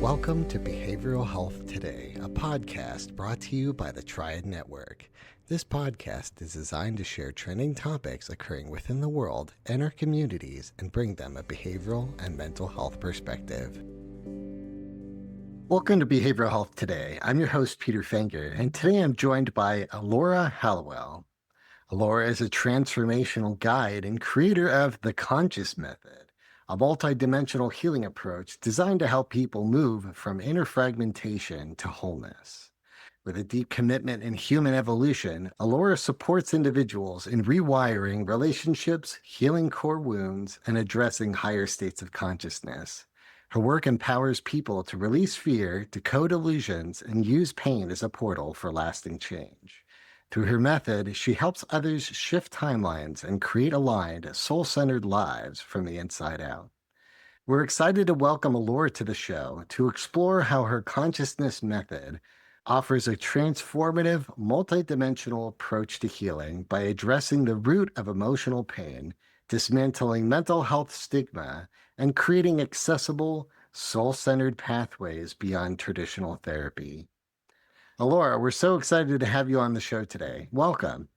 Welcome to Behavioral Health Today, a podcast brought to you by the Triad Network. This podcast is designed to share trending topics occurring within the world and our communities and bring them a behavioral and mental health perspective. Welcome to Behavioral Health Today. I'm your host, Peter Fenger, and today I'm joined by Allura Halliwell. Allura is a transformational guide and creator of the Conscious Method, a multidimensional healing approach designed to help people move from inner fragmentation to wholeness. With a deep commitment in human evolution, Allura supports individuals in rewiring relationships, healing core wounds, and addressing higher states of consciousness. Her work empowers people to release fear, decode illusions, and use pain as a portal for lasting change. Through her method, she helps others shift timelines and create aligned, soul-centered lives from the inside out. We're excited to welcome Allura to the show to explore how her consciousness method offers a transformative, multidimensional approach to healing by addressing the root of emotional pain, dismantling mental health stigma, and creating accessible, soul-centered pathways beyond traditional therapy. Allura, we're so excited to have you on the show today. Welcome.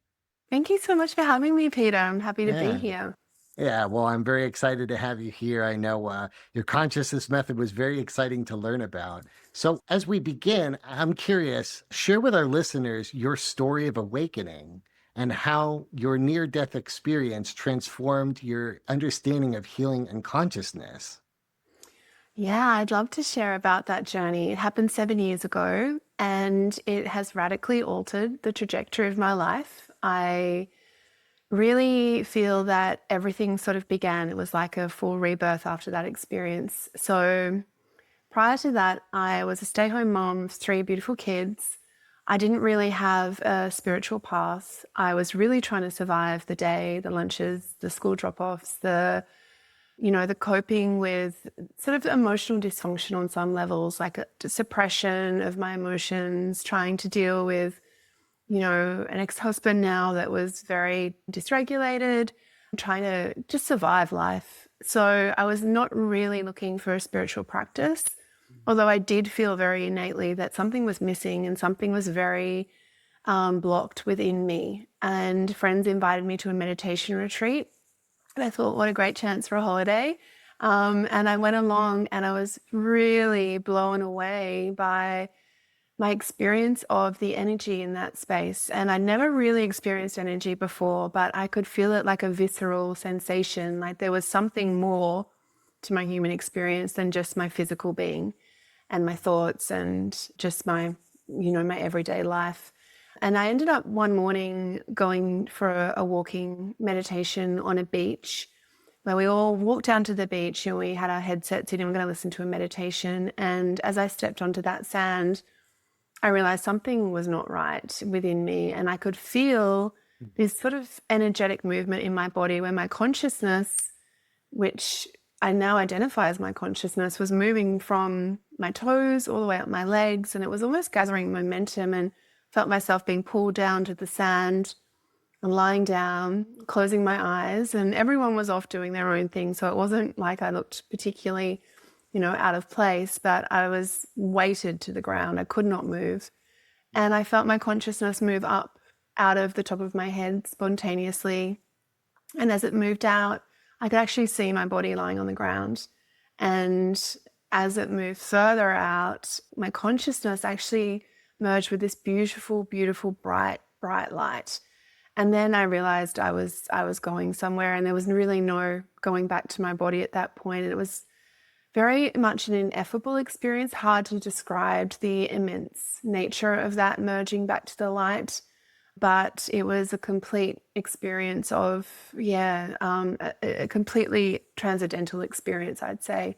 Thank you so much for having me, Peter. I'm happy to be here. Yeah, well, I'm very excited to have you here. I know your consciousness method was very exciting to learn about. So as we begin, I'm curious, share with our listeners your story of awakening and how your near-death experience transformed your understanding of healing and consciousness. Yeah, I'd love to share about that journey. It happened 7 years ago, and it has radically altered the trajectory of my life. I really feel that everything sort of began. It was like a full rebirth after that experience. So prior to that, I was a stay-home mom of 3 beautiful kids. I didn't really have a spiritual path. I was really trying to survive the day, the lunches, the school drop-offs, the coping with sort of emotional dysfunction on some levels, like a suppression of my emotions, trying to deal with, an ex-husband now that was very dysregulated, trying to just survive life. So I was not really looking for a spiritual practice, although I did feel very innately that something was missing and something was very blocked within me. And friends invited me to a meditation retreat. And I thought, what a great chance for a holiday. And I went along and I was really blown away by my experience of the energy in that space. And I never really experienced energy before, but I could feel it like a visceral sensation, like there was something more to my human experience than just my physical being and my thoughts and just my everyday life. And I ended up one morning going for a walking meditation on a beach where we all walked down to the beach and we had our headsets in and we're going to listen to a meditation. And as I stepped onto that sand, I realized something was not right within me. And I could feel this sort of energetic movement in my body where my consciousness, which I now identify as my consciousness, was moving from my toes all the way up my legs. And it was almost gathering momentum, and felt myself being pulled down to the sand and lying down, closing my eyes, and everyone was off doing their own thing. So it wasn't like I looked particularly, out of place, but I was weighted to the ground. I could not move. And I felt my consciousness move up out of the top of my head spontaneously. And as it moved out, I could actually see my body lying on the ground. And as it moved further out, my consciousness actually merged with this beautiful, beautiful, bright light. And then I realized I was going somewhere, and there was really no going back to my body at that point. It was very much an ineffable experience, hard to describe the immense nature of that merging back to the light. But it was a complete experience of, a completely transcendental experience, I'd say.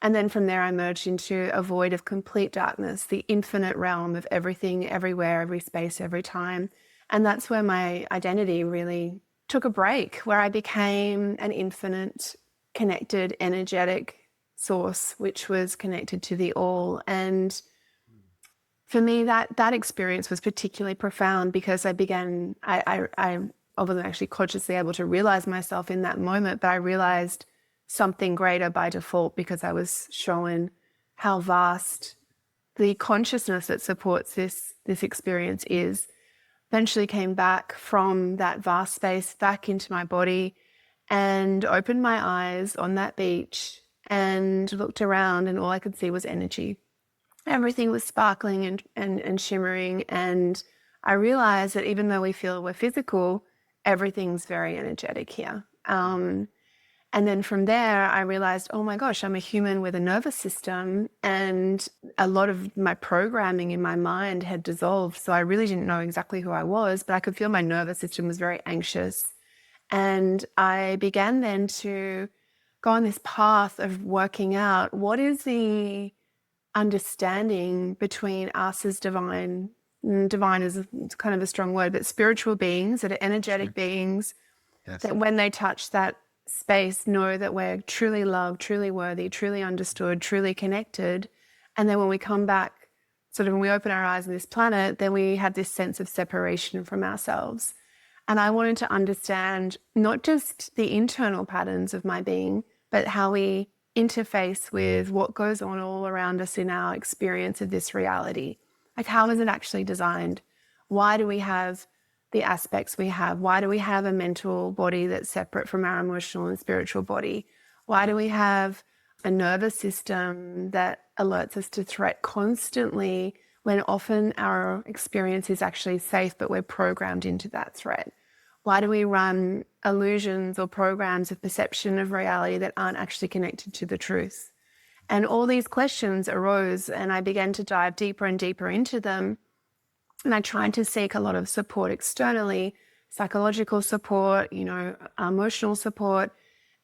And then from there, I merged into a void of complete darkness, the infinite realm of everything, everywhere, every space, every time. And that's where my identity really took a break, where I became an infinite, connected, energetic source, which was connected to the all. And for me, that experience was particularly profound because I wasn't actually consciously able to realize myself in that moment, but I realized something greater by default because I was shown how vast the consciousness that supports this experience is. Eventually came back from that vast space back into my body and opened my eyes on that beach and looked around, and all I could see was energy. Everything was sparkling and shimmering. And I realized that even though we feel we're physical, everything's very energetic here. And then from there, I realized, oh my gosh, I'm a human with a nervous system, and a lot of my programming in my mind had dissolved. So I really didn't know exactly who I was, but I could feel my nervous system was very anxious. And I began then to go on this path of working out what is the understanding between us as divine. Divine is kind of a strong word, but spiritual beings that are energetic Sure. beings Yes. that when they touch that space know that we're truly loved, truly worthy, truly understood, truly connected. And then when we come back, sort of when we open our eyes on this planet, then we have this sense of separation from ourselves. And I wanted to understand not just the internal patterns of my being, but how we interface with what goes on all around us in our experience of this reality. Like, how is it actually designed? Why do we have the aspects we have? Why do we have a mental body that's separate from our emotional and spiritual body? Why do we have a nervous system that alerts us to threat constantly when often our experience is actually safe, but we're programmed into that threat? Why do we run illusions or programs of perception of reality that aren't actually connected to the truth? And all these questions arose, and I began to dive deeper and deeper into them. And I tried to seek a lot of support externally, psychological support, emotional support,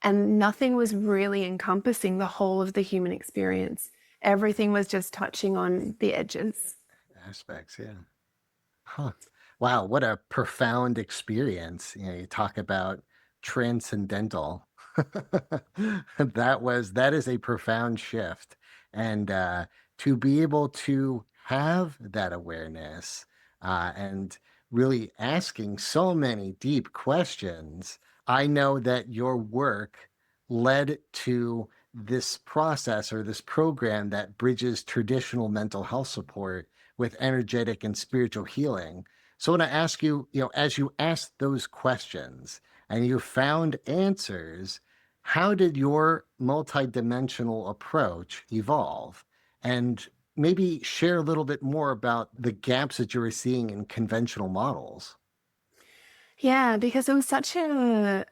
and nothing was really encompassing the whole of the human experience. Everything was just touching on the edges. Aspects, yeah. Huh. Wow, what a profound experience. You talk about transcendental. That is a profound shift. And to be able to have that awareness and really asking so many deep questions, I know that your work led to this process or this program that bridges traditional mental health support with energetic and spiritual healing. So I want to ask you, as you asked those questions and you found answers, how did your multidimensional approach evolve? And maybe share a little bit more about the gaps that you were seeing in conventional models. Yeah, because it was such a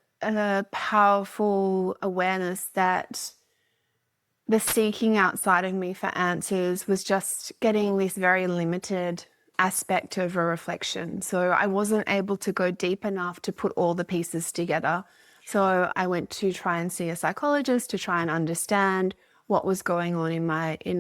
powerful awareness that the seeking outside of me for answers was just getting this very limited aspect of a reflection. So I wasn't able to go deep enough to put all the pieces together. So I went to try and see a psychologist to try and understand what was going on in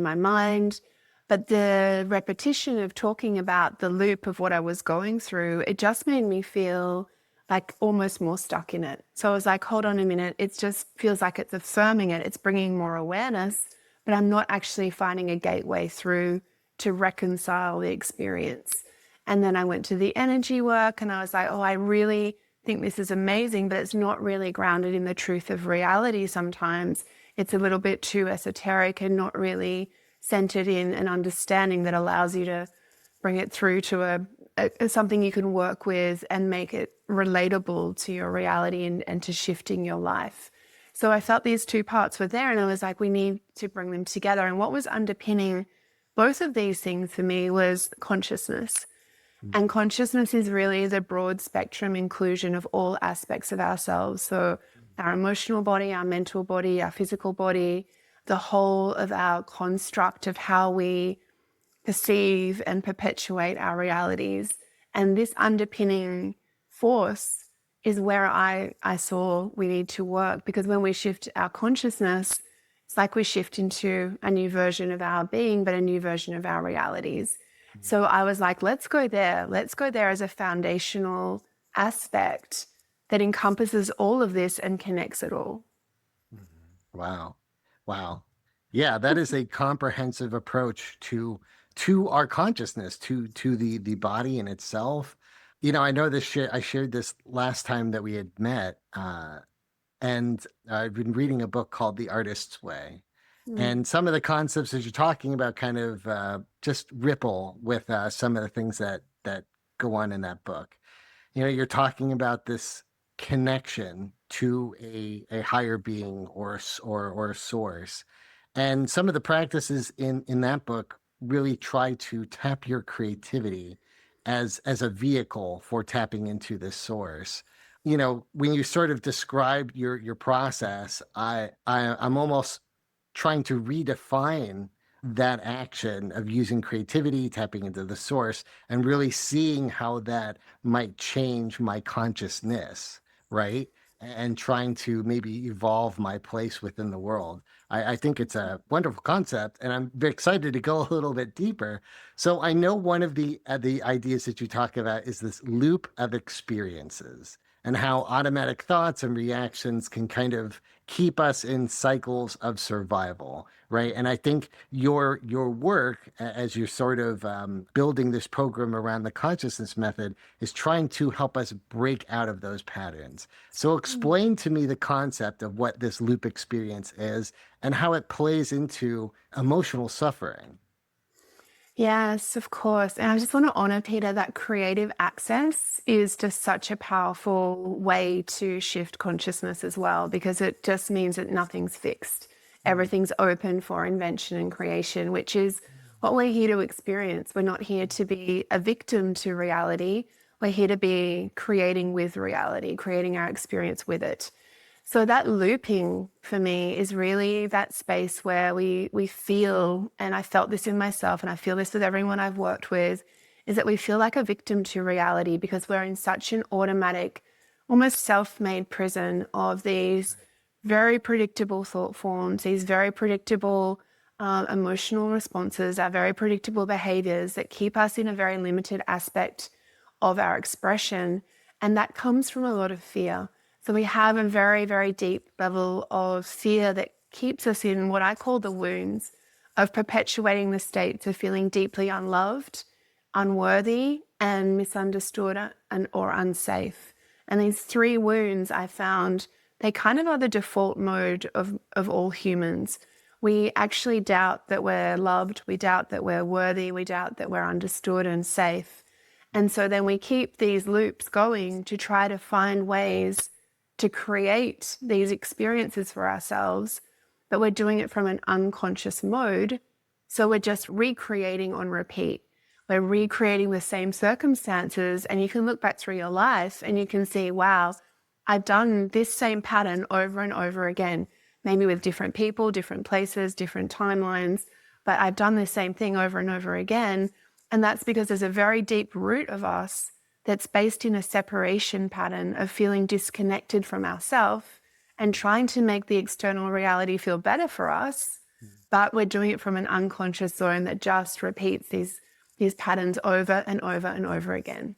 my mind. But the repetition of talking about the loop of what I was going through, it just made me feel like almost more stuck in it. So I was like, hold on a minute. It just feels like it's affirming it. It's bringing more awareness, but I'm not actually finding a gateway through to reconcile the experience. And then I went to the energy work and I was like, oh, I really think this is amazing, but it's not really grounded in the truth of reality sometimes. It's a little bit too esoteric and not really centered in an understanding that allows you to bring it through to something you can work with and make it relatable to your reality and to shifting your life. So I felt these two parts were there and I was like, we need to bring them together. And what was underpinning both of these things for me was consciousness. And consciousness is really the broad spectrum inclusion of all aspects of ourselves. So our emotional body, our mental body, our physical body, the whole of our construct of how we perceive and perpetuate our realities. And this underpinning force is where I saw we need to work, because when we shift our consciousness, it's like we shift into a new version of our being, but a new version of our realities. So I was like, let's go there. Let's go there as a foundational aspect that encompasses all of this and connects it all. Wow. Wow. Yeah, that is a comprehensive approach to our consciousness, to the body in itself. I know I shared this last time that we had met, and I've been reading a book called The Artist's Way. Mm. And some of the concepts that you're talking about kind of just ripple with some of the things that go on in that book. You're talking about this connection to a higher being or a source. And some of the practices in that book really try to tap your creativity as a vehicle for tapping into this source. When you sort of describe your process, I'm almost trying to redefine that action of using creativity, tapping into the source, and really seeing how that might change my consciousness, right? And trying to maybe evolve my place within the world. I think it's a wonderful concept, and I'm very excited to go a little bit deeper. So I know one of the ideas that you talk about is this loop of experiences and how automatic thoughts and reactions can kind of keep us in cycles of survival, right? And I think your work, as you're sort of building this program around the consciousness method, is trying to help us break out of those patterns. So explain to me the concept of what this loop experience is and how it plays into emotional suffering. Yes, of course. And I just want to honor, Peter, that creative access is just such a powerful way to shift consciousness as well, because it just means that nothing's fixed. Everything's open for invention and creation, which is what we're here to experience. We're not here to be a victim to reality. We're here to be creating with reality, creating our experience with it. So that looping for me is really that space where we feel, and I felt this in myself, and I feel this with everyone I've worked with, is that we feel like a victim to reality because we're in such an automatic, almost self-made prison of these very predictable thought forms, these very predictable emotional responses, our very predictable behaviors that keep us in a very limited aspect of our expression. And that comes from a lot of fear. So we have a very, very deep level of fear that keeps us in what I call the wounds of perpetuating the states of feeling deeply unloved, unworthy, and misunderstood or unsafe. And these three wounds I found, they kind of are the default mode of all humans. We actually doubt that we're loved, we doubt that we're worthy, we doubt that we're understood and safe. And so then we keep these loops going to try to find ways to create these experiences for ourselves, but we're doing it from an unconscious mode. So we're just recreating on repeat. We're recreating the same circumstances, and you can look back through your life and you can see, wow, I've done this same pattern over and over again, maybe with different people, different places, different timelines, but I've done the same thing over and over again. And that's because there's a very deep root of us that's based in a separation pattern of feeling disconnected from ourselves and trying to make the external reality feel better for us. But we're doing it from an unconscious zone that just repeats these patterns over and over and over again.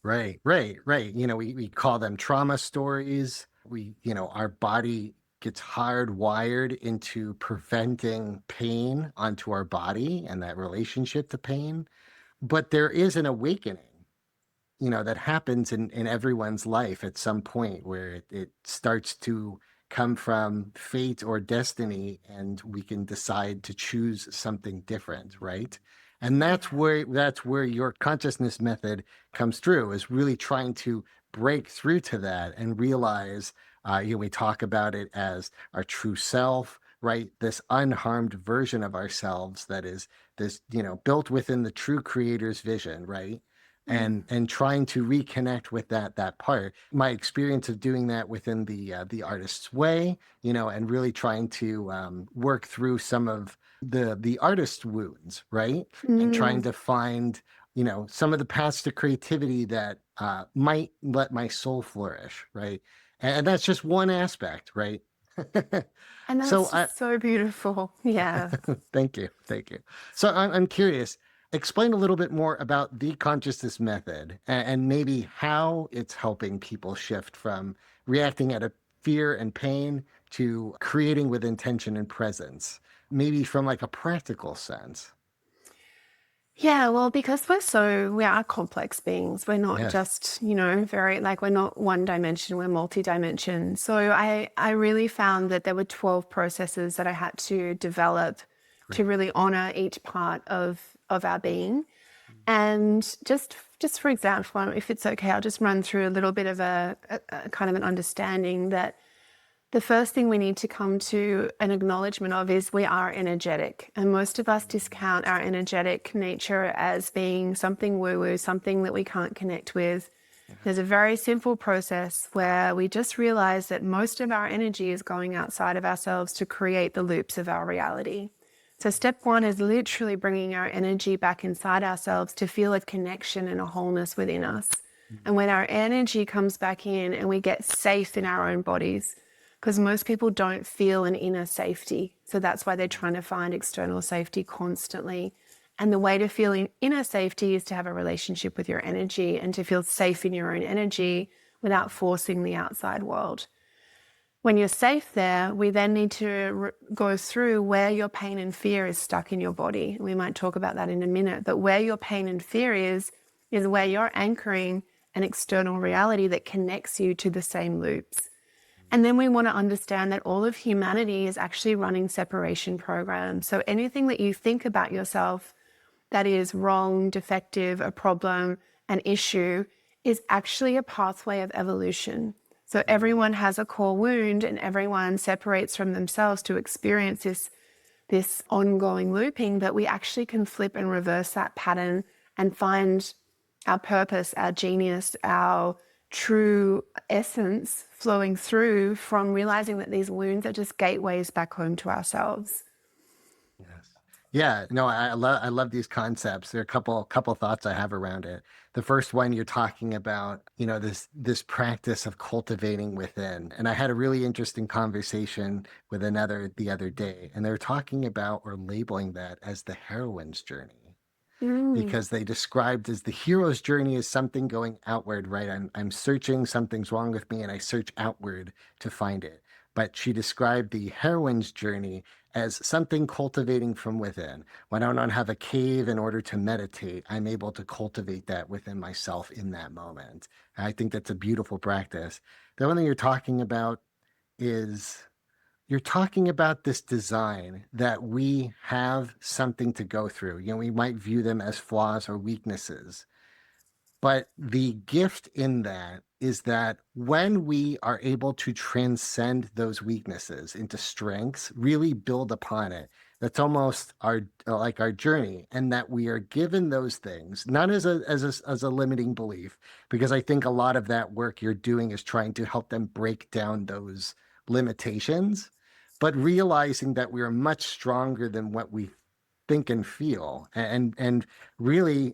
Right, right, right. We call them trauma stories. Our body gets hardwired into preventing pain onto our body and that relationship to pain. But there is an awakening, that happens in everyone's life at some point where it starts to come from fate or destiny, and we can decide to choose something different, right? And Yeah. that's where your consciousness method comes through, is really trying to break through to that and realize, we talk about it as our true self, right? This unharmed version of ourselves that is this, built within the true creator's vision, right? Mm. And trying to reconnect with that part. My experience of doing that within the artist's way, and really trying to work through some of the artist's wounds, right? And trying Mm. to find some of the paths to creativity that might let my soul flourish, right? And that's just one aspect, right? And So that's just so beautiful. Yeah. thank you. Thank you. So I'm curious, explain a little bit more about the consciousness method and maybe how it's helping people shift from reacting out of fear and pain to creating with intention and presence, maybe from like a practical sense. Yeah, well, because we are complex beings. We're not Yes. just, very like we're not one dimension, we're multi-dimension. So I really found that there were 12 processes that I had to develop to Great. really honor each part of our being. And just for example, if it's okay, I'll just run through a little bit of a kind of an understanding that the first thing we need to come to an acknowledgement of is we are energetic. And most of us discount our energetic nature as being something woo woo, something that we can't connect with. Yes. There's a very simple process where we just realize that most of our energy is going outside of ourselves to create the loops of our reality. So, step one is literally bringing our energy back inside ourselves to feel a connection and a wholeness within us. And when our energy comes back in and we get safe in our own bodies, because most people don't feel an inner safety. So that's why they're trying to find external safety constantly. And the way to feel inner safety is to have a relationship with your energy and to feel safe in your own energy without forcing the outside world. When you're safe there, we then need to go through where your pain and fear is stuck in your body. We might talk about that in a minute, but where your pain and fear is where you're anchoring an external reality that connects you to the same loops. And then we want to understand that all of humanity is actually running separation programs. So anything that you think about yourself that is wrong, defective, a problem, an issue is actually a pathway of evolution. So everyone has a core wound and everyone separates from themselves to experience this ongoing looping, but we actually can flip and reverse that pattern and find our purpose, our genius, our true essence flowing through from realizing that these wounds are just gateways back home to ourselves. Yes. Yeah, no, I love these concepts. There are a couple thoughts I have around it. The first one you're talking about, this practice of cultivating within. And I had a really interesting conversation with another the other day, and they're talking about or labeling that as the heroine's journey Mm. because they described as the hero's journey is something going outward, right? I'm searching, something's wrong with me, and I search outward to find it. But she described the heroine's journey as something cultivating from within. When I don't have a cave in order to meditate, I'm able to cultivate that within myself in that moment. And I think that's a beautiful practice. The other thing you're talking about is you're talking about this design that we have something to go through. We might view them as flaws or weaknesses, but the gift in that is that when we are able to transcend those weaknesses into strengths, really build upon it, that's almost our like our journey, and that we are given those things not as a limiting belief, because I think a lot of that work you're doing is trying to help them break down those limitations, but realizing that we are much stronger than what we think and feel, and really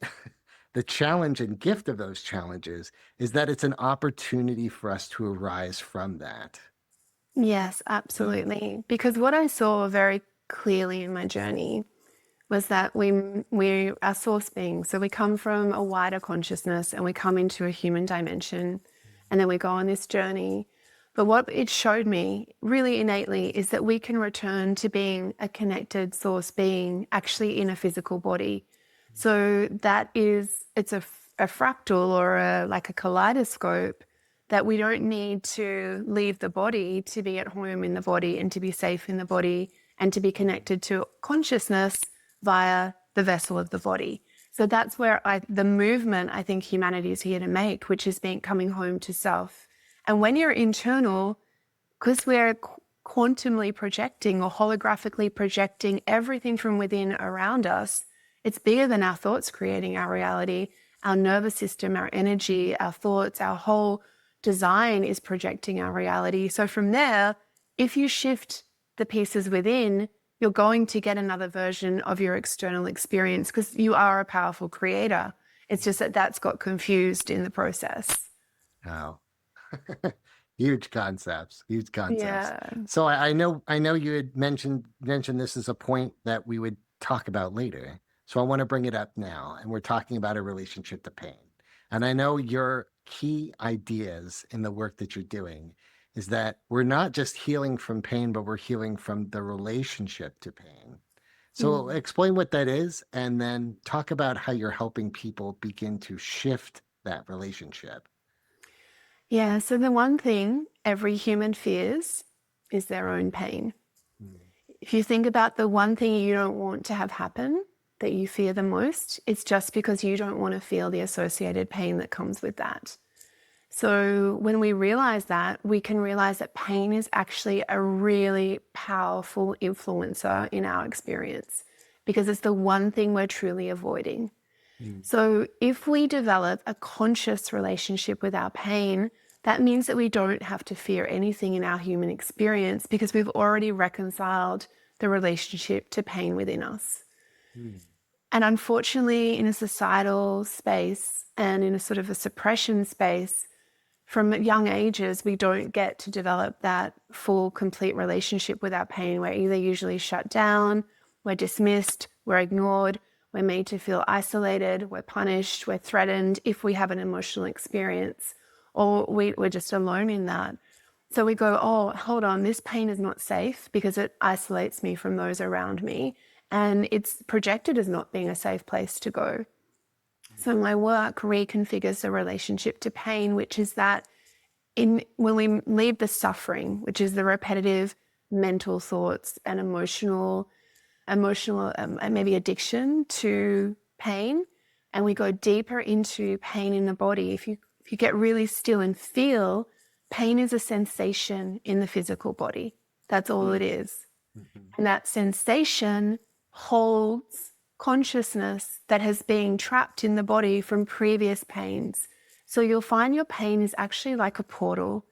the challenge and gift of those challenges is that it's an opportunity for us to arise from that. Yes, absolutely. Because what I saw very clearly in my journey was that we are source beings. So we come from a wider consciousness and we come into a human dimension and then we go on this journey. But what it showed me really innately is that we can return to being a connected source being actually in a physical body. So it's a fractal or like a kaleidoscope that we don't need to leave the body to be at home in the body and to be safe in the body and to be connected to consciousness via the vessel of the body. So that's where the movement I think humanity is here to make, which is coming home to self. And when you're internal, because we're quantumly projecting or holographically projecting everything from within around us, it's bigger than our thoughts creating our reality. Our nervous system, our energy, our thoughts, our whole design is projecting our reality. So from there, if you shift the pieces within, you're going to get another version of your external experience because you are a powerful creator. It's just that that's got confused in the process. Oh, huge concepts, huge concepts. Yeah. So I know you had mentioned this as a point that we would talk about later. So I want to bring it up now, and we're talking about a relationship to pain. And I know your key ideas in the work that you're doing is that we're not just healing from pain, but we're healing from the relationship to pain. So explain what that is and then talk about how you're helping people begin to shift that relationship. Yeah, so the one thing every human fears is their own pain. Mm, If you think about the one thing you don't want to have happen that you fear the most, it's just because you don't want to feel the associated pain that comes with that. So when we realize that, we can realize that pain is actually a really powerful influencer in our experience because it's the one thing we're truly avoiding. mm, So if we develop a conscious relationship with our pain, that means that we don't have to fear anything in our human experience because we've already reconciled the relationship to pain within us. mm, And unfortunately, in a societal space and in a sort of a suppression space, from young ages, we don't get to develop that full, complete relationship with our pain. We're either usually shut down, we're dismissed, we're ignored, we're made to feel isolated, we're punished, we're threatened if we have an emotional experience, or we're just alone in that. So we go, oh, hold on, this pain is not safe because it isolates me from those around me. And it's projected as not being a safe place to go. So my work reconfigures the relationship to pain, which is that when we leave the suffering, which is the repetitive mental thoughts and emotional and maybe addiction to pain, and we go deeper into pain in the body. If you get really still and feel, pain is a sensation in the physical body. That's all it mm, is. mhm, And that sensation holds consciousness that has been trapped in the body from previous pains. So you'll find your pain is actually like a portal.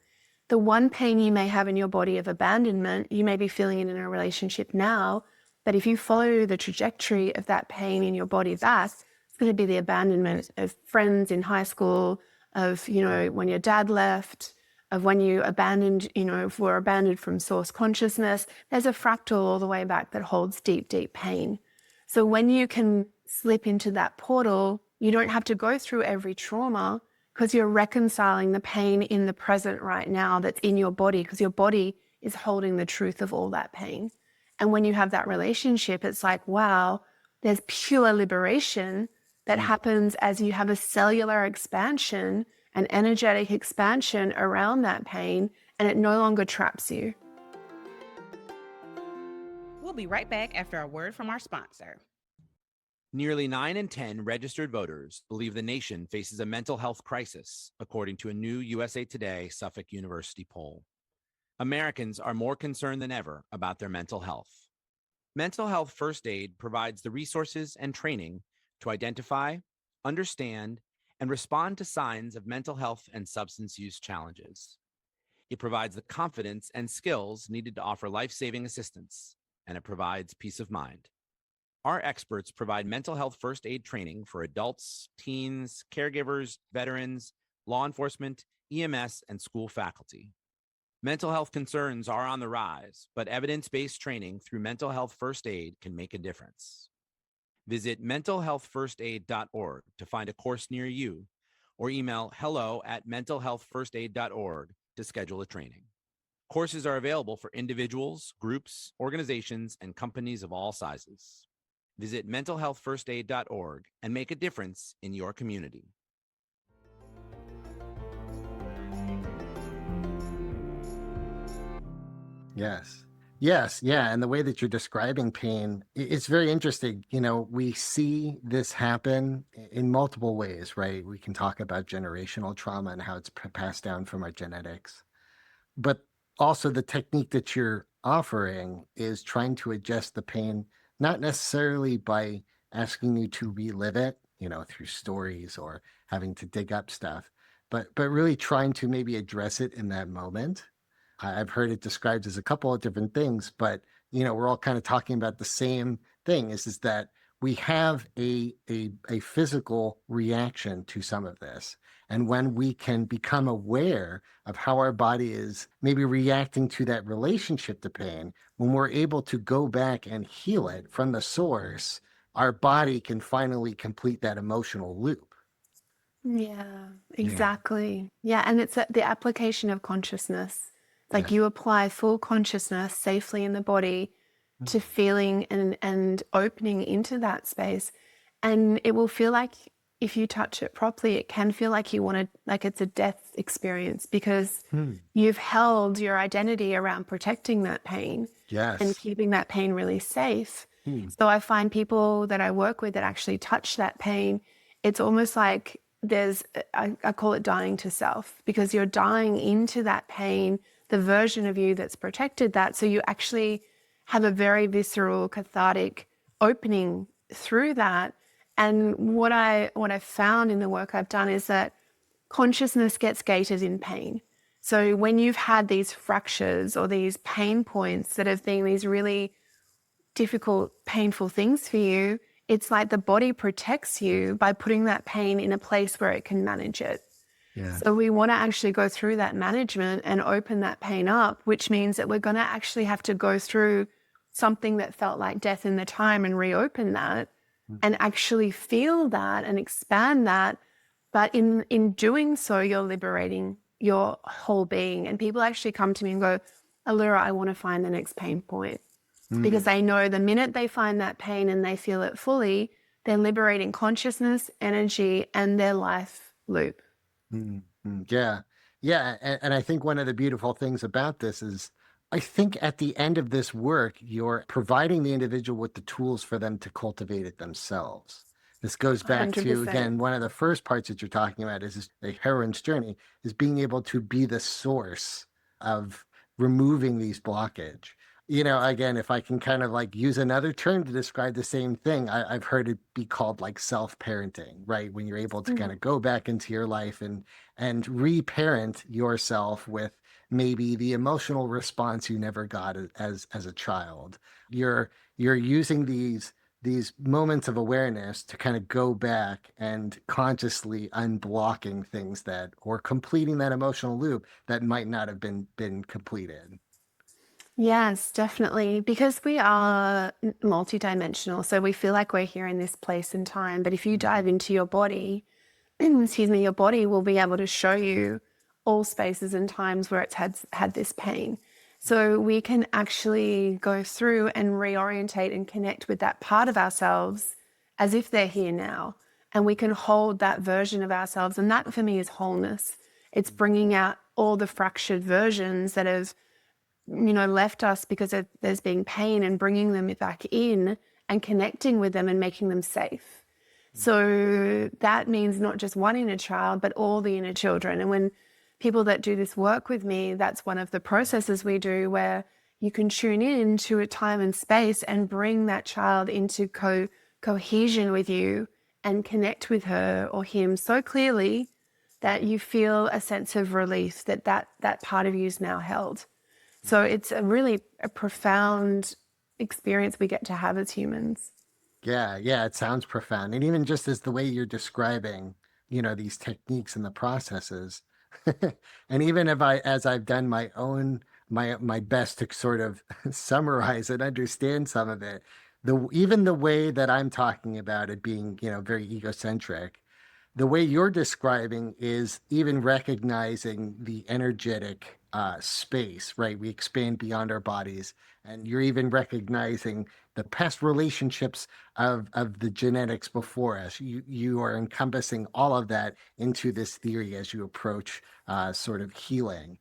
The one pain you may have in your body of abandonment, you may be feeling it in a relationship now, but if you follow the trajectory of that pain in your body back, it's going to be the abandonment of friends in high school, of, when your dad left, of when you abandoned, were abandoned from source consciousness. There's a fractal all the way back that holds deep, deep pain. So when you can slip into that portal, you don't have to go through every trauma because you're reconciling the pain in the present right now that's in your body, because your body is holding the truth of all that pain. And when you have that relationship, it's like, wow, there's pure liberation that mm. happens as you have a cellular expansion, an energetic expansion around that pain, and it no longer traps you. We'll be right back after a word from our sponsor. Nearly 9 in 10 registered voters believe the nation faces a mental health crisis, according to a new USA Today Suffolk University poll. Americans are more concerned than ever about their mental health. Mental health first aid provides the resources and training to identify, understand, and respond to signs of mental health and substance use challenges. It provides the confidence and skills needed to offer life-saving assistance, and it provides peace of mind. Our experts provide mental health first aid training for adults, teens, caregivers, veterans, law enforcement, EMS, and school faculty. Mental health concerns are on the rise, but evidence-based training through mental health first aid can make a difference. Visit mentalhealthfirstaid.org to find a course near you, or email hello@mentalhealthfirstaid.org to schedule a training. Courses are available for individuals, groups, organizations, and companies of all sizes. Visit mentalhealthfirstaid.org and make a difference in your community. Yes. Yes. Yeah. And the way that you're describing pain, it's very interesting. We see this happen in multiple ways, right? We can talk about generational trauma and how it's passed down from our genetics. But also, the technique that you're offering is trying to adjust the pain, not necessarily by asking you to relive it, through stories or having to dig up stuff, but really trying to maybe address it in that moment. I've heard it described as a couple of different things, but we're all kind of talking about the same thing. Is that we have a physical reaction to some of this, and when we can become aware of how our body is maybe reacting to that relationship to pain, when we're able to go back and heal it from the source, our body can finally complete that emotional loop. Yeah, Yeah. exactly. Yeah, and it's the application of consciousness. Like Yeah. you apply full consciousness safely in the body to feeling and opening into that space. And it will feel like, if you touch it properly, it can feel like you want to, like it's a death experience, because Hmm. you've held your identity around protecting that pain and Yes. keeping that pain really safe. Hmm. So I find people that I work with that actually touch that pain, it's almost like I call it dying to self, because you're dying into that pain, the version of you that's protected that. So you actually have a very visceral, cathartic opening through that. And what I found in the work I've done is that consciousness gets gated in pain. So when you've had these fractures or these pain points that have been these really difficult, painful things for you, it's like the body protects you by putting that pain in a place where it can manage it. Yeah. So we want to actually go through that management and open that pain up, which means that we're going to actually have to go through something that felt like death in the time and reopen that and actually feel that and expand that. But in doing so, you're liberating your whole being. And people actually come to me and go, Allura, I want to find the next pain point. Because they know the minute they find that pain and they feel it fully, they're liberating consciousness, energy, and their life loop. Yeah. Yeah. And I think one of the beautiful things about this is, I think at the end of this work, you're providing the individual with the tools for them to cultivate it themselves. This goes back to, 100%. again, one of the first parts that you're talking about is the heroine's journey is being able to be the source of removing these blockage. Again, if I can kind of like use another term to describe the same thing, I've heard it be called like self-parenting, right? When you're able to kind of go back into your life and reparent yourself with maybe the emotional response you never got as a child. You're using these moments of awareness to kind of go back and consciously unblocking things that, or completing that emotional loop that might not have been completed. Yes, definitely. Because we are multidimensional. So we feel like we're here in this place and time. But if you dive into your body, excuse me, your body will be able to show you all spaces and times where it's had this pain. So we can actually go through and reorientate and connect with that part of ourselves as if they're here now. And we can hold that version of ourselves. And that for me is wholeness. It's bringing out all the fractured versions that have left us because there's been pain, and bringing them back in and connecting with them and making them safe. So that means not just one inner child, but all the inner children. And when people that do this work with me, that's one of the processes we do, where you can tune in to a time and space and bring that child into cohesion with you and connect with her or him so clearly that you feel a sense of relief that part of you is now held. So it's a profound experience we get to have as humans. Yeah, yeah, it sounds profound. And even just as the way you're describing, these techniques and the processes. And even if as I've done my best to sort of summarize and understand some of it, even the way that I'm talking about it being, very egocentric, the way you're describing is even recognizing the energetic space, right? We expand beyond our bodies, and you're even recognizing the past relationships of the genetics before us. You are encompassing all of that into this theory as you approach sort of healing.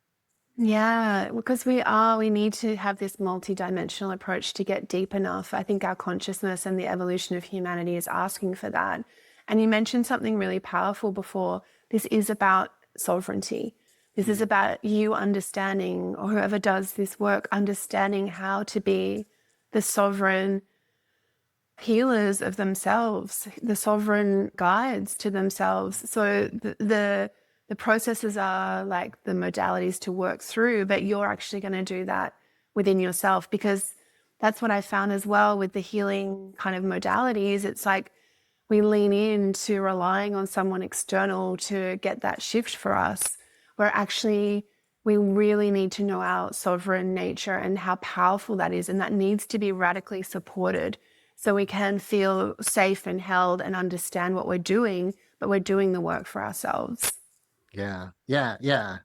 Yeah, because we need to have this multidimensional approach to get deep enough. I think our consciousness and the evolution of humanity is asking for that. And you mentioned something really powerful before. This is about sovereignty. This is about you understanding, or whoever does this work, understanding how to be the sovereign healers of themselves, the sovereign guides to themselves. So the processes are like the modalities to work through, but you're actually going to do that within yourself, because that's what I found as well with the healing kind of modalities. It's like we lean into relying on someone external to get that shift for us, where actually we really need to know our sovereign nature and how powerful that is. And that needs to be radically supported so we can feel safe and held and understand what we're doing, but we're doing the work for ourselves. Yeah, yeah, yeah.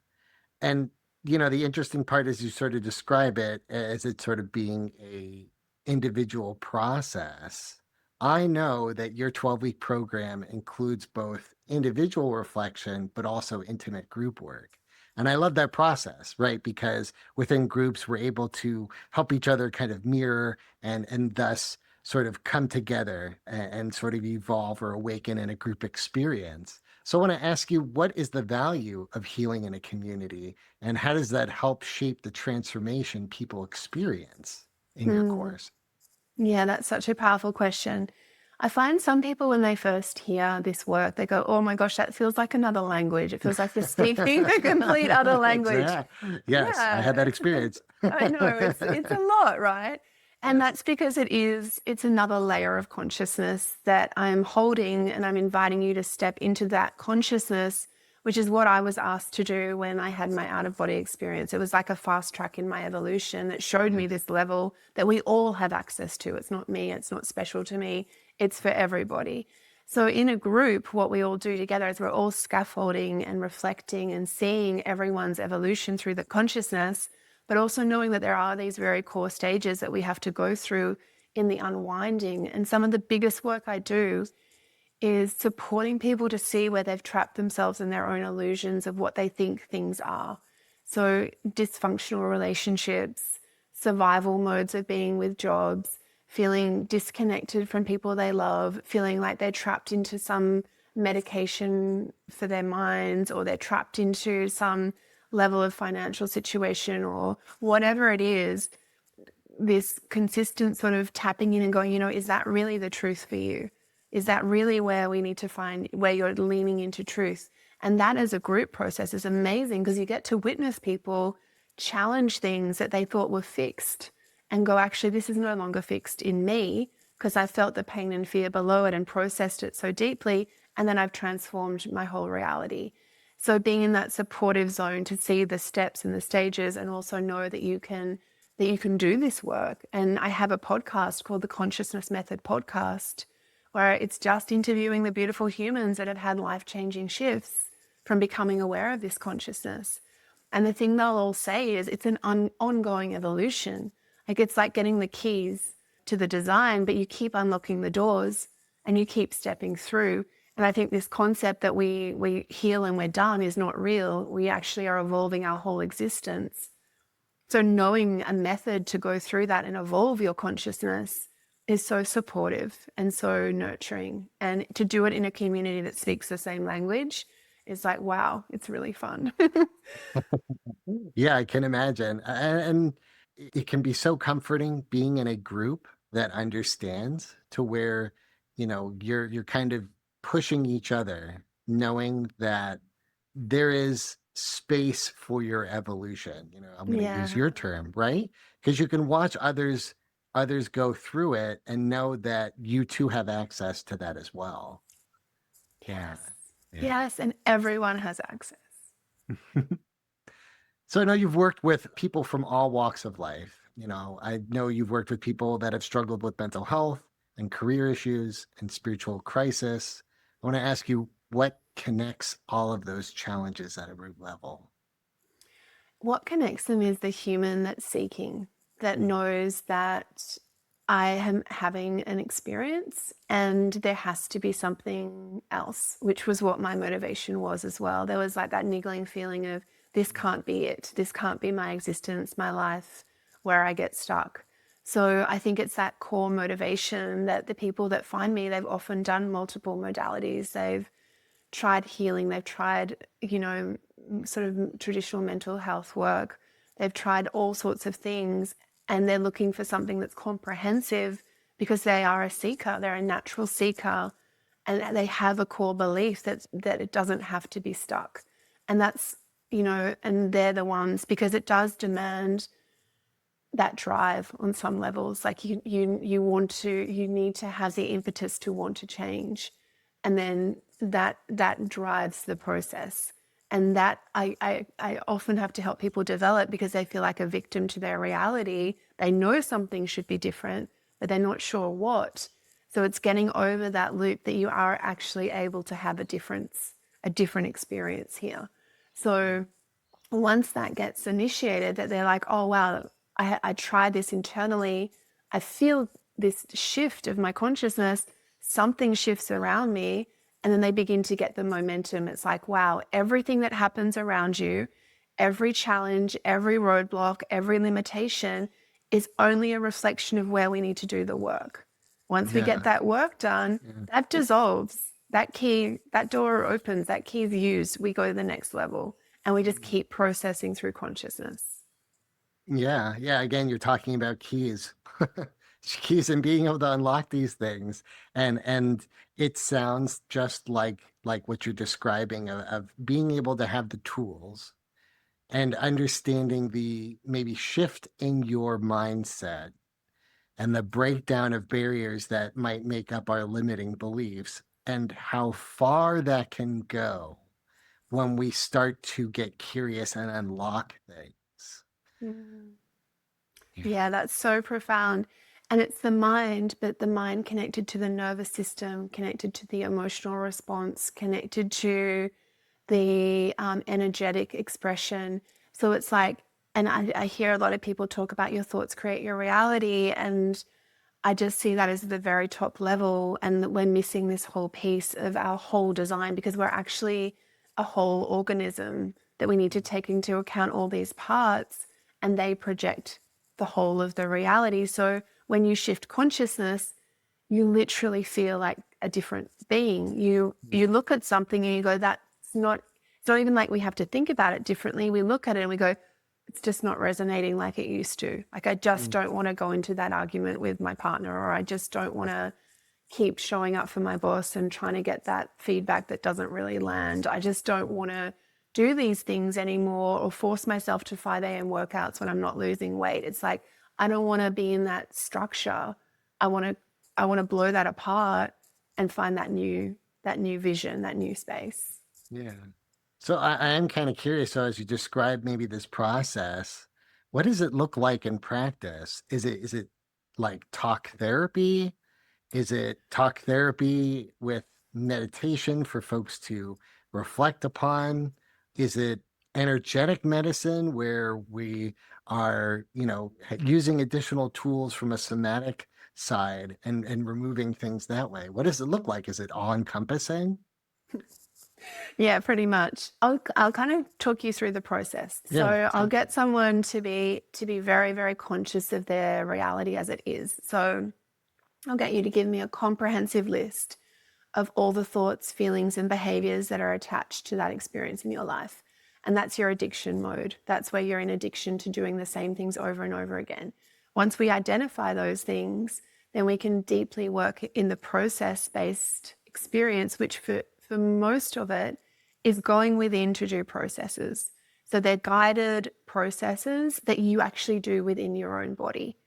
And the interesting part is you sort of describe it as it sort of being individual process, I know that your 12-week program includes both individual reflection, but also intimate group work. And I love that process, right? Because within groups, we're able to help each other kind of mirror and thus sort of come together and sort of evolve or awaken in a group experience. So I want to ask you, what is the value of healing in a community, and how does that help shape the transformation people experience in your Mm. course? Yeah, that's such a powerful question. I find some people, when they first hear this work, they go, oh my gosh, that feels like another language. It feels like they're speaking a complete other language. Exactly. Yes, I had Yeah, that experience. I know it's a lot, right? And Yes. that's because it's another layer of consciousness that I'm holding, and I'm inviting you to step into that consciousness, which is what I was asked to do when I had my out of body experience. It was like a fast track in my evolution that showed me Yes. this level that we all have access to. It's not me, it's not special to me, it's for everybody. So in a group, what we all do together is we're all scaffolding and reflecting and seeing everyone's evolution through the consciousness, but also knowing that there are these very core stages that we have to go through in the unwinding. And some of the biggest work I do is supporting people to see where they've trapped themselves in their own illusions of what they think things are. So dysfunctional relationships, survival modes of being with jobs, feeling disconnected from people they love, feeling like they're trapped into some medication for their minds, or they're trapped into some level of financial situation, or whatever it is, this consistent sort of tapping in and going, is that really the truth for you? Is that really where we need to find, where you're leaning into truth? And that as a group process is amazing, because you get to witness people challenge things that they thought were fixed and go, actually, this is no longer fixed in me, because I felt the pain and fear below it and processed it so deeply. And then I've transformed my whole reality. So being in that supportive zone to see the steps and the stages, and also know that you can do this work. And I have a podcast called the Consciousness Method Podcast, where it's just interviewing the beautiful humans that have had life-changing shifts from becoming aware of this consciousness. And the thing they'll all say is it's an ongoing evolution. Like, it's like getting the keys to the design, but you keep unlocking the doors and you keep stepping through. And I think this concept that we heal and we're done is not real. We actually are evolving our whole existence. So knowing a method to go through that and evolve your consciousness is so supportive and so nurturing. And to do it in a community that speaks the same language is like, wow, it's really fun. Yeah, I can imagine. And it can be so comforting being in a group that understands, to where, you're kind of pushing each other, knowing that there is space for your evolution. I'm going to use Yeah. your term, right? Because you can watch others go through it and know that you too have access to that as well. Yeah. Yes. Yeah. Yes. And everyone has access. So I know you've worked with people from all walks of life. I know you've worked with people that have struggled with mental health and career issues and spiritual crisis. I want to ask you, what connects all of those challenges at a root level? What connects them is the human that's seeking, that Mm. knows that I am having an experience and there has to be something else, which was what my motivation was as well. There was like that niggling feeling of, this can't be it. This can't be my existence, my life, where I get stuck. So I think it's that core motivation that the people that find me, they've often done multiple modalities. They've tried healing, they've tried, sort of traditional mental health work, they've tried all sorts of things, and they're looking for something that's comprehensive, because they are a seeker, they're a natural seeker, and they have a core belief that it doesn't have to be stuck. And that's, and they're the ones, because it does demand that drive on some levels. Like you need to have the impetus to want to change, and then that drives the process. And that I often have to help people develop, because they feel like a victim to their reality. They know something should be different, but they're not sure what. So it's getting over that loop that you are actually able to have a different experience here. So once that gets initiated, that they're like, oh wow, I tried this internally, I feel this shift of my consciousness, something shifts around me, and then they begin to get the momentum. It's like, wow, everything that happens around you, every challenge, every roadblock, every limitation is only a reflection of where we need to do the work. Once we get Yeah. that work done, Yeah. that dissolves. That key, that door opens, that key is used. We go to the next level and we just keep processing through consciousness. Yeah. Yeah. Again, you're talking about keys. Keys and being able to unlock these things. And it sounds just like what you're describing of being able to have the tools and understanding the maybe shift in your mindset and the breakdown of barriers that might make up our limiting beliefs and how far that can go when we start to get curious and unlock things. Mm. Yeah. Yeah, that's so profound. And it's the mind, but the mind connected to the nervous system, connected to the emotional response, connected to the energetic expression. So it's like, and I hear a lot of people talk about your thoughts create your reality. And I just see that as the very top level, and that we're missing this whole piece of our whole design because we're actually a whole organism that we need to take into account all these parts, and they project the whole of the reality. So when you shift consciousness, you literally feel like a different being. You look at something and you go, that's not, it's not even like we have to think about it differently. We look at it and we go, it's just not resonating like it used to. Like I just don't want to go into that argument with my partner, or I just don't want to keep showing up for my boss and trying to get that feedback that doesn't really land. I just don't want to do these things anymore or force myself to 5 a.m. workouts when I'm not losing weight. It's like I don't want to be in that structure. I want to blow that apart and find that new vision, that new space. Yeah. So I am kind of curious. So as you describe maybe this process, what does it look like in practice? Is it like talk therapy? Is it talk therapy with meditation for folks to reflect upon? Is it energetic medicine where we are, using additional tools from a somatic side and removing things that way? What does it look like? Is it all encompassing? Yeah, pretty much. I'll kind of talk you through the process. Yeah. So I'll get someone to be very, very conscious of their reality as it is. So I'll get you to give me a comprehensive list of all the thoughts, feelings, and behaviors that are attached to that experience in your life. And that's your addiction mode. That's where you're in addiction to doing the same things over and over again. Once we identify those things, then we can deeply work in the process-based experience, which for most of it is going within to do processes. So they're guided processes that you actually do within your own body.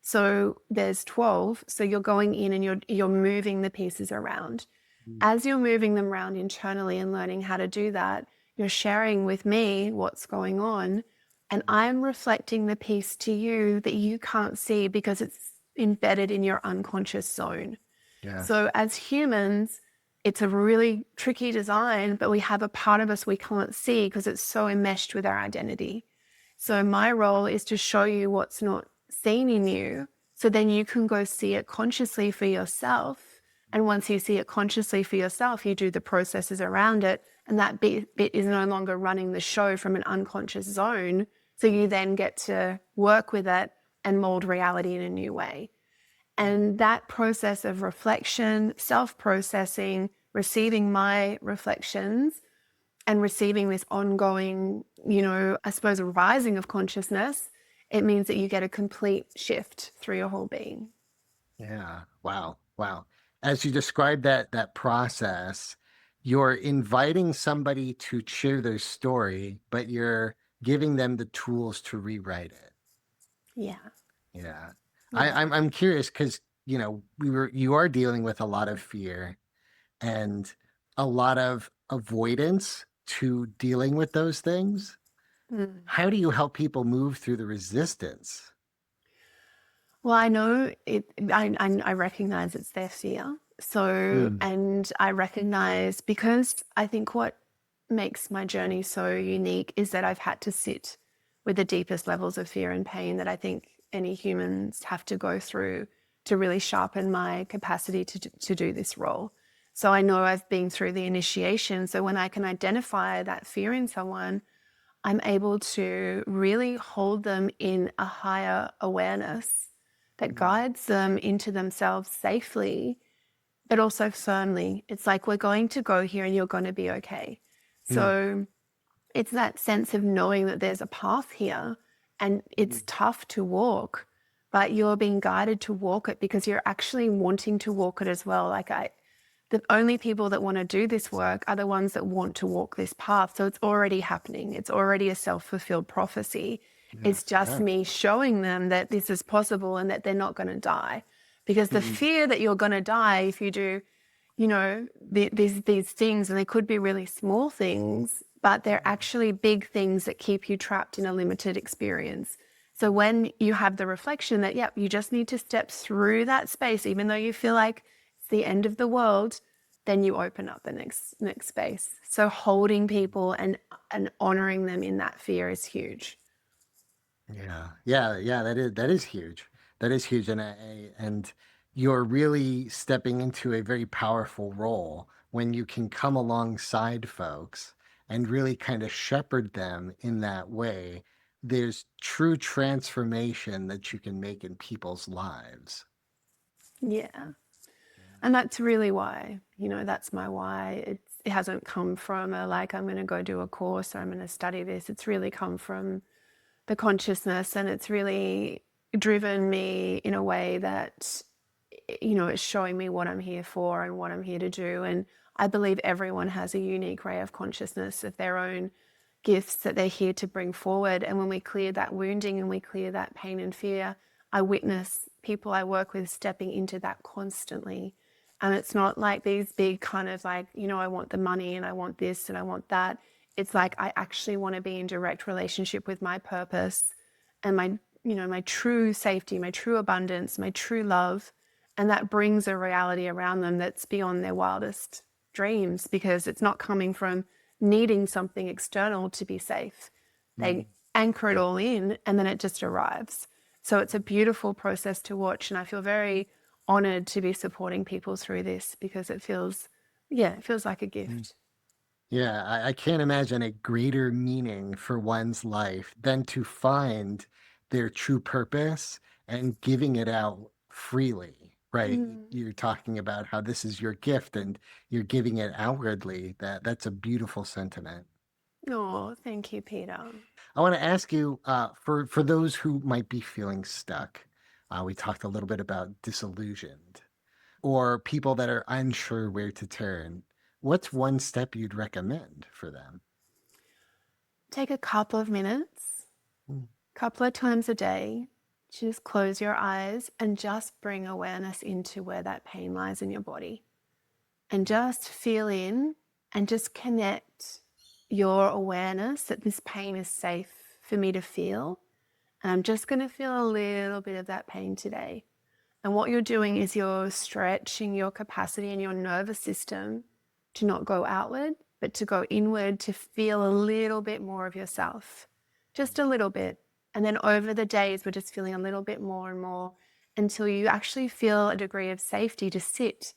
So there's 12. So you're going in and you're moving the pieces around. As you're moving them around internally and learning how to do that, you're sharing with me what's going on. And I'm reflecting the piece to you that you can't see because it's embedded in your unconscious zone. Yeah. So as humans, it's a really tricky design, but we have a part of us we can't see because it's so enmeshed with our identity. So my role is to show you what's not seen in you, so then you can go see it consciously for yourself. And once you see it consciously for yourself, you do the processes around it, and that bit is no longer running the show from an unconscious zone. So you then get to work with it and mold reality in a new way. And that process of reflection, self-processing, receiving my reflections, and receiving this ongoing, I suppose, a rising of consciousness, it means that you get a complete shift through your whole being. Yeah. Wow. Wow. As you describe that process, you're inviting somebody to share their story, but you're giving them the tools to rewrite it. Yeah. Yeah. Yeah. I'm curious because you are dealing with a lot of fear and a lot of avoidance to dealing with those things. Mm. How do you help people move through the resistance? Well, I know it, I recognize it's their fear. So, Mm. and I recognize, because I think what makes my journey so unique is that I've had to sit with the deepest levels of fear and pain that I think any humans have to go through to really sharpen my capacity to do this role. So I know I've been through the initiation. So when I can identify that fear in someone, I'm able to really hold them in a higher awareness that guides them into themselves safely, but also firmly. It's like, we're going to go here and you're going to be okay. So it's that sense of knowing that there's a path here and it's tough to walk, but you're being guided to walk it because you're actually wanting to walk it as well. The only people that want to do this work are the ones that want to walk this path. So it's already happening. It's already a self-fulfilled prophecy. It's just me showing them that this is possible and that they're not going to die. Because the fear that you're going to die if you do, these things, and they could be really small things, but they're actually big things that keep you trapped in a limited experience. So when you have the reflection that, yep, you just need to step through that space, even though you feel like it's the end of the world, then you open up the next space. So holding people and honoring them in that fear is huge. Yeah. That is huge. That is huge, and you're really stepping into a very powerful role when you can come alongside folks and really kind of shepherd them in that way. There's true transformation that you can make in people's lives. Yeah. And that's really why, that's my why. It hasn't come from I'm going to go do a course or I'm going to study this. It's really come from the consciousness, and it's really driven me in a way that, it's showing me what I'm here for and what I'm here to do. And I believe everyone has a unique ray of consciousness of their own gifts that they're here to bring forward. And when we clear that wounding and we clear that pain and fear, I witness people I work with stepping into that constantly. And it's not like these big kind of I want the money and I want this and I want that. It's like, I actually want to be in direct relationship with my purpose and my true safety, my true abundance, my true love. And that brings a reality around them that's beyond their wildest dreams, because it's not coming from needing something external to be safe. They anchor it all in and then it just arrives. So it's a beautiful process to watch. And I feel very honored to be supporting people through this, because it feels like a gift. Yeah, I can't imagine a greater meaning for one's life than to find their true purpose and giving it out freely, right? You're talking about how this is your gift and you're giving it outwardly. That's a beautiful sentiment. Oh, thank you, Peter. I want to ask you, for those who might be feeling stuck, we talked a little bit about disillusioned, or people that are unsure where to turn. What's one step you'd recommend for them? Take a couple of minutes, couple of times a day, just close your eyes and just bring awareness into where that pain lies in your body. And just feel in and just connect your awareness that this pain is safe for me to feel. And I'm just going to feel a little bit of that pain today. And what you're doing is you're stretching your capacity in your nervous system to not go outward, but to go inward, to feel a little bit more of yourself, just a little bit. And then over the days, we're just feeling a little bit more and more until you actually feel a degree of safety to sit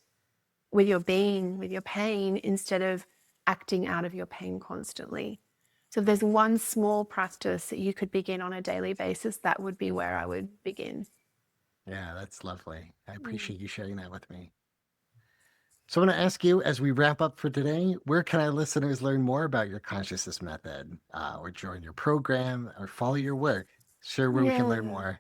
with your being, with your pain, instead of acting out of your pain constantly. So if there's one small practice that you could begin on a daily basis, that would be where I would begin. Yeah, that's lovely. I appreciate you sharing that with me. So I want to ask you, as we wrap up for today, where can our listeners learn more about your consciousness method, or join your program, or follow your work? Share where we can learn more.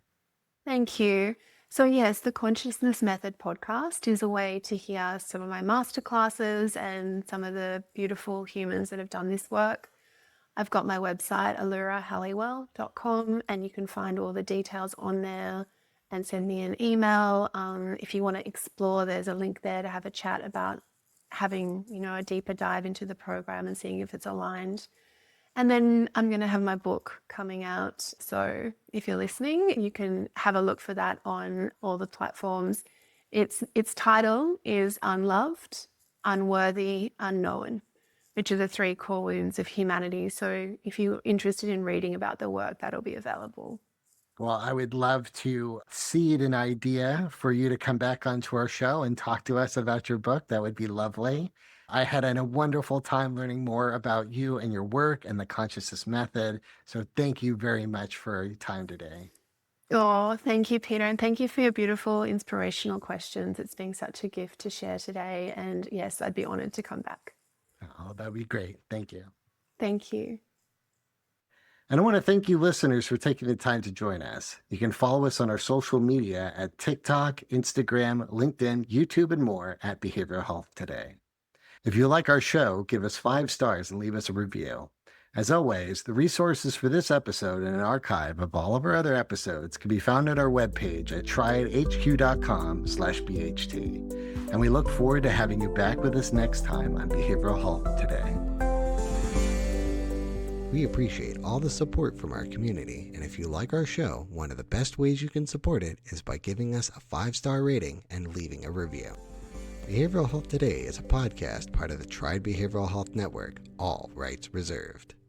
Thank you. So yes, the Consciousness Method podcast is a way to hear some of my masterclasses and some of the beautiful humans that have done this work. I've got my website, allurahalliwell.com, and you can find all the details on there and send me an email. If you want to explore, there's a link there to have a chat about having, a deeper dive into the program and seeing if it's aligned. And then I'm going to have my book coming out. So if you're listening, you can have a look for that on all the platforms. Its title is Unloved, Unworthy, Unknown, which are the 3 core wounds of humanity. So if you're interested in reading about the work, that'll be available. Well, I would love to seed an idea for you to come back onto our show and talk to us about your book. That would be lovely. I had a wonderful time learning more about you and your work and the consciousness method. So thank you very much for your time today. Oh, thank you, Peter. And thank you for your beautiful, inspirational questions. It's been such a gift to share today. And yes, I'd be honored to come back. Oh, that'd be great. Thank you. Thank you. And I want to thank you, listeners, for taking the time to join us. You can follow us on our social media at TikTok, Instagram, LinkedIn, YouTube, and more at Behavioral Health Today. If you like our show, give us 5 stars and leave us a review. As always, the resources for this episode and an archive of all of our other episodes can be found at our webpage at triadhq.com/BHT. And we look forward to having you back with us next time on Behavioral Health Today. We appreciate all the support from our community, and if you like our show, one of the best ways you can support it is by giving us a 5-star rating and leaving a review. Behavioral Health Today is a podcast part of the Triad Behavioral Health Network, all rights reserved.